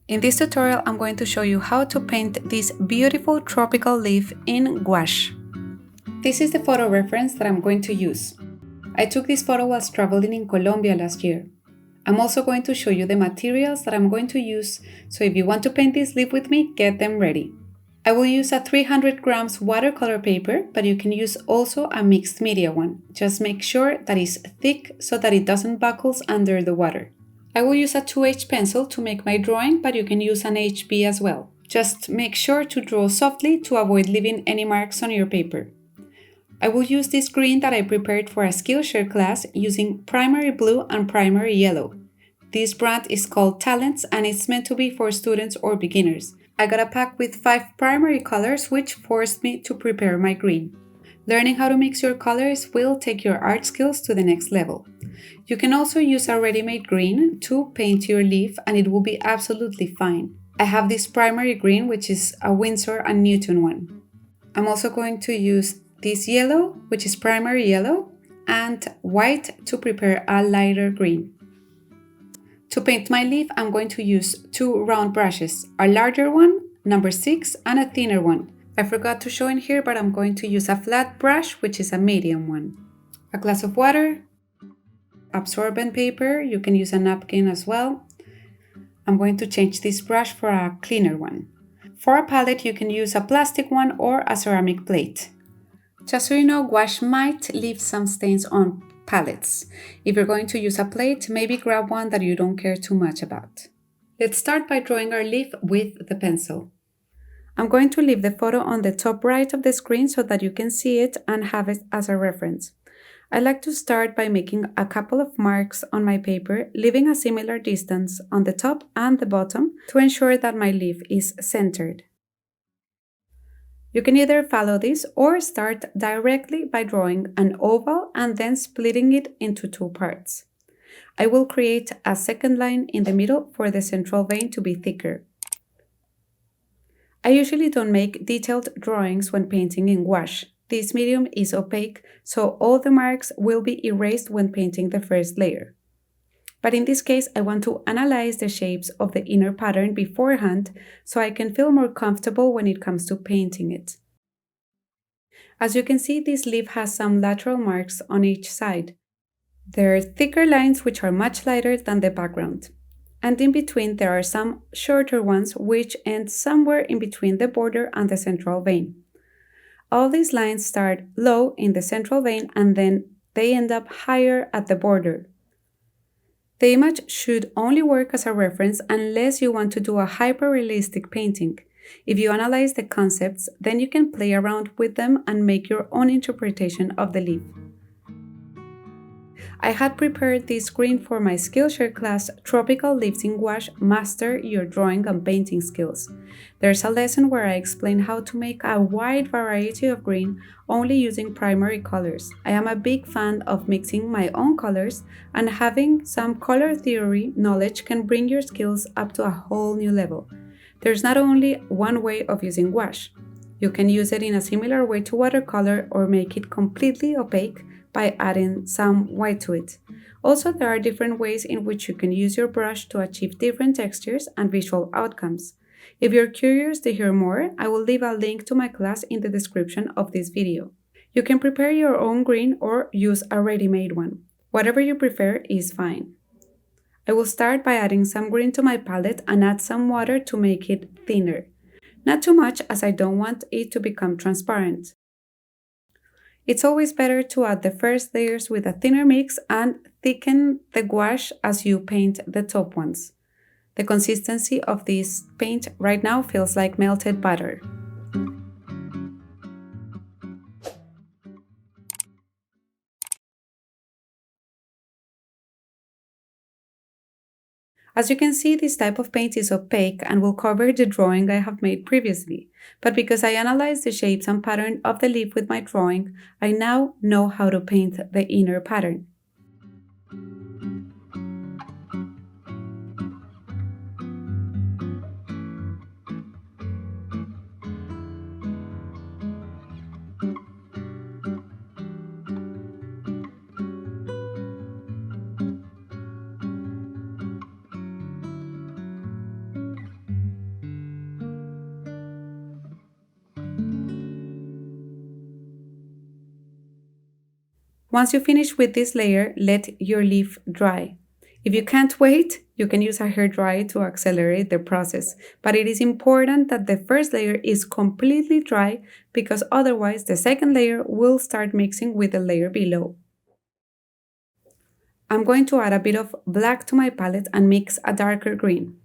In this tutorial, I'm going to show you how to paint this beautiful tropical leaf in gouache. This is the photo reference that I'm going to use. I took this photo whilst traveling in Colombia last year. I'm also going to show you the materials that I'm going to use, so if you want to paint this leaf with me, get them ready. I will use a 300 grams watercolor paper, but you can use also a mixed media one. Just make sure that it's thick so that it doesn't buckle under the water. I will use a 2H pencil to make my drawing, but you can use an HB as well. Just make sure to draw softly to avoid leaving any marks on your paper. I will use this green that I prepared for a Skillshare class using primary blue and primary yellow. This brand is called Talents and it's meant to be for students or beginners. I got a pack with 5 primary colors, which forced me to prepare my green. Learning how to mix your colors will take your art skills to the next level. You can also use a ready-made green to paint your leaf and it will be absolutely fine. I have this primary green, which is a Winsor & Newton one. I'm also going to use this yellow, which is primary yellow, and white to prepare a lighter green. To paint my leaf, I'm going to use 2 round brushes, a larger one, number 6, and a thinner one. I forgot to show in here, but I'm going to use a flat brush, which is a medium one. A glass of water, absorbent paper, you can use a napkin as well. I'm going to change this brush for a cleaner one. For a palette, you can use a plastic one or a ceramic plate. Just so you know, gouache might leave some stains on palettes. If you're going to use a plate, maybe grab one that you don't care too much about. Let's start by drawing our leaf with the pencil. I'm going to leave the photo on the top right of the screen so that you can see it and have it as a reference. I like to start by making a couple of marks on my paper, leaving a similar distance on the top and the bottom to ensure that my leaf is centered. You can either follow this or start directly by drawing an oval and then splitting it into 2 parts. I will create a second line in the middle for the central vein to be thicker. I usually don't make detailed drawings when painting in gouache. This medium is opaque, so all the marks will be erased when painting the first layer. But in this case, I want to analyze the shapes of the inner pattern beforehand so I can feel more comfortable when it comes to painting it. As you can see, this leaf has some lateral marks on each side. There are thicker lines which are much lighter than the background. And in between there are some shorter ones which end somewhere in between the border and the central vein. All these lines start low in the central vein and then they end up higher at the border. The image should only work as a reference unless you want to do a hyper-realistic painting. If you analyze the concepts, then you can play around with them and make your own interpretation of the leaf. I had prepared this green for my Skillshare class, Tropical Leaves in Gouache, Master Your Drawing and Painting Skills. There's a lesson where I explain how to make a wide variety of green only using primary colors. I am a big fan of mixing my own colors, and having some color theory knowledge can bring your skills up to a whole new level. There's not only one way of using gouache. You can use it in a similar way to watercolor or make it completely opaque by adding some white to it. Also, there are different ways in which you can use your brush to achieve different textures and visual outcomes. If you're curious to hear more, I will leave a link to my class in the description of this video. You can prepare your own green or use a ready-made one. Whatever you prefer is fine. I will start by adding some green to my palette and add some water to make it thinner. Not too much, as I don't want it to become transparent. It's always better to add the first layers with a thinner mix and thicken the gouache as you paint the top ones. The consistency of this paint right now feels like melted butter. As you can see, this type of paint is opaque and will cover the drawing I have made previously. But because I analyzed the shapes and pattern of the leaf with my drawing, I now know how to paint the inner pattern. Once you finish with this layer, let your leaf dry. If you can't wait, you can use a hairdryer to accelerate the process, but it is important that the first layer is completely dry because otherwise the second layer will start mixing with the layer below. I'm going to add a bit of black to my palette and mix a darker green.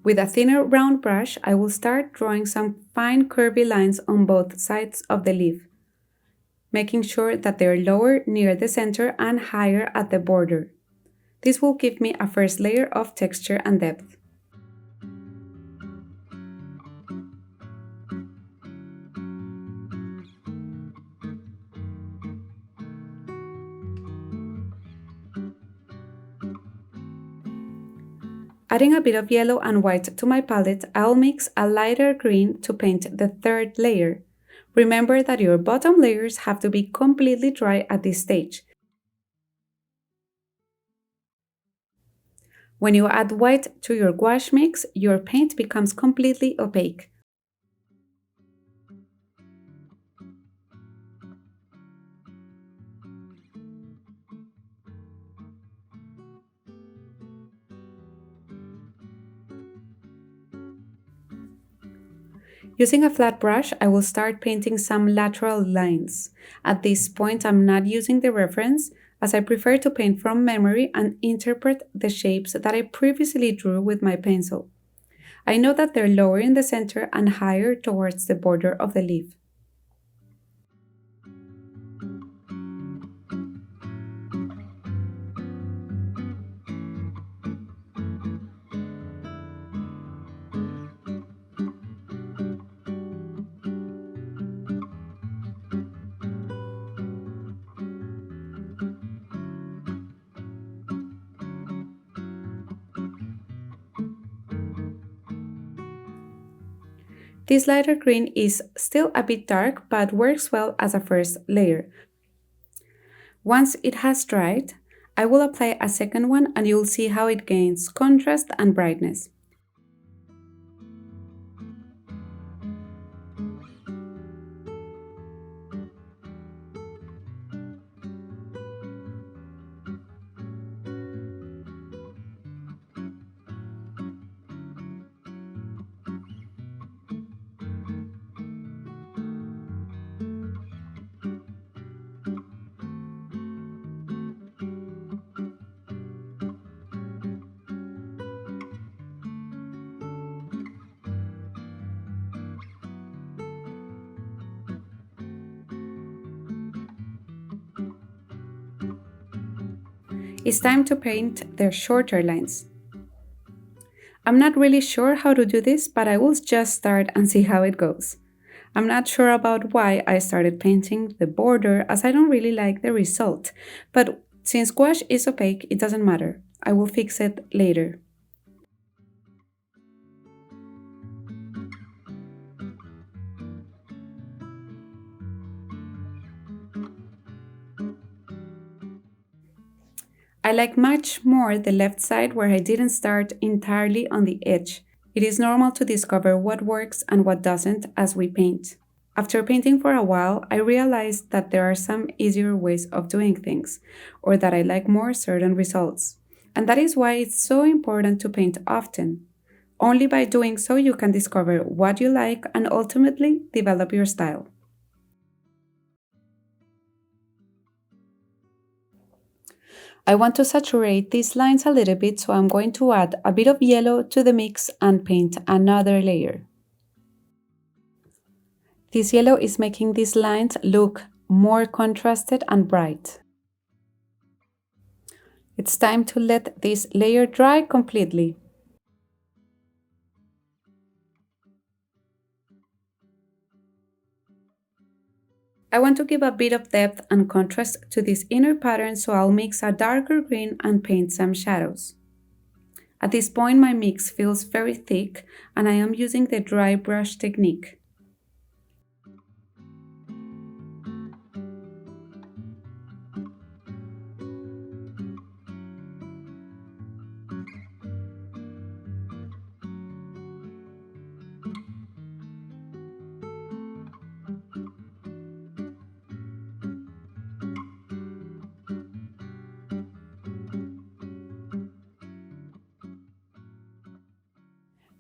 With a thinner round brush, I will start drawing some fine curvy lines on both sides of the leaf, making sure that they're lower near the center and higher at the border. This will give me a first layer of texture and depth. Adding a bit of yellow and white to my palette, I'll mix a lighter green to paint the third layer. Remember that your bottom layers have to be completely dry at this stage. When you add white to your gouache mix, your paint becomes completely opaque. Using a flat brush, I will start painting some lateral lines. At this point, I'm not using the reference, as I prefer to paint from memory and interpret the shapes that I previously drew with my pencil. I know that they're lower in the center and higher towards the border of the leaf. This lighter green is still a bit dark, but works well as a first layer. Once it has dried, I will apply a second one and you'll see how it gains contrast and brightness. It's time to paint the shorter lines. I'm not really sure how to do this, but I will just start and see how it goes. I'm not sure about why I started painting the border as I don't really like the result, but since gouache is opaque, it doesn't matter. I will fix it later. I like much more the left side where I didn't start entirely on the edge. It is normal to discover what works and what doesn't as we paint. After painting for a while, I realized that there are some easier ways of doing things, or that I like more certain results. And that is why it's so important to paint often. Only by doing so you can discover what you like and ultimately develop your style. I want to saturate these lines a little bit, so I'm going to add a bit of yellow to the mix and paint another layer. This yellow is making these lines look more contrasted and bright. It's time to let this layer dry completely. I want to give a bit of depth and contrast to this inner pattern, so I'll mix a darker green and paint some shadows. At this point, my mix feels very thick and I am using the dry brush technique.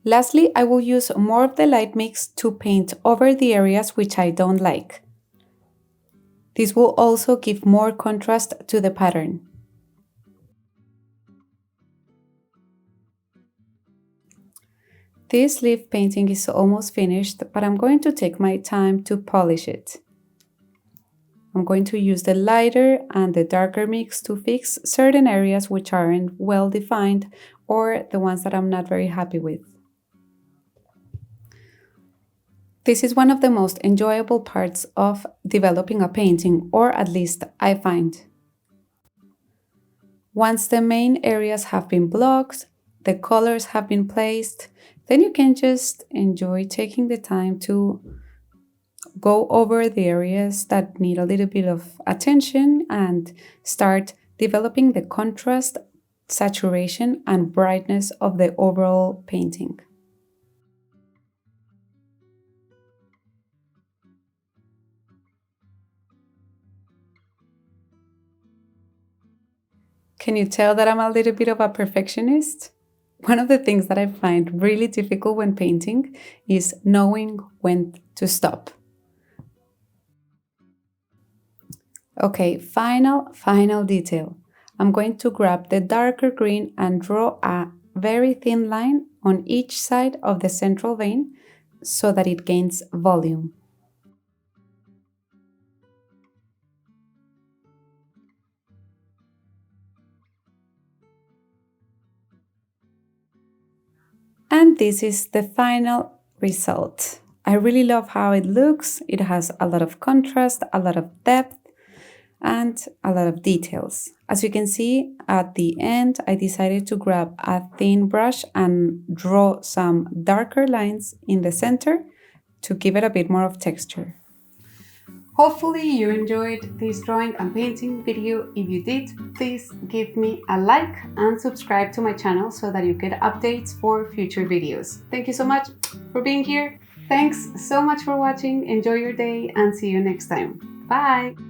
Lastly, I will use more of the light mix to paint over the areas which I don't like. This will also give more contrast to the pattern. This leaf painting is almost finished, but I'm going to take my time to polish it. I'm going to use the lighter and the darker mix to fix certain areas which aren't well defined or the ones that I'm not very happy with. This is one of the most enjoyable parts of developing a painting, or at least I find. Once the main areas have been blocked, the colors have been placed, then you can just enjoy taking the time to go over the areas that need a little bit of attention and start developing the contrast, saturation, and brightness of the overall painting. Can you tell that I'm a little bit of a perfectionist? One of the things that I find really difficult when painting is knowing when to stop. Okay, final detail. I'm going to grab the darker green and draw a very thin line on each side of the central vein so that it gains volume. And this is the final result. I really love how it looks. It has a lot of contrast, a lot of depth, and a lot of details. As you can see, at the end, I decided to grab a thin brush and draw some darker lines in the center to give it a bit more of texture. Hopefully you enjoyed this drawing and painting video. If you did, please give me a like and subscribe to my channel so that you get updates for future videos. Thank you so much for being here. Thanks so much for watching. Enjoy your day and see you next time. Bye!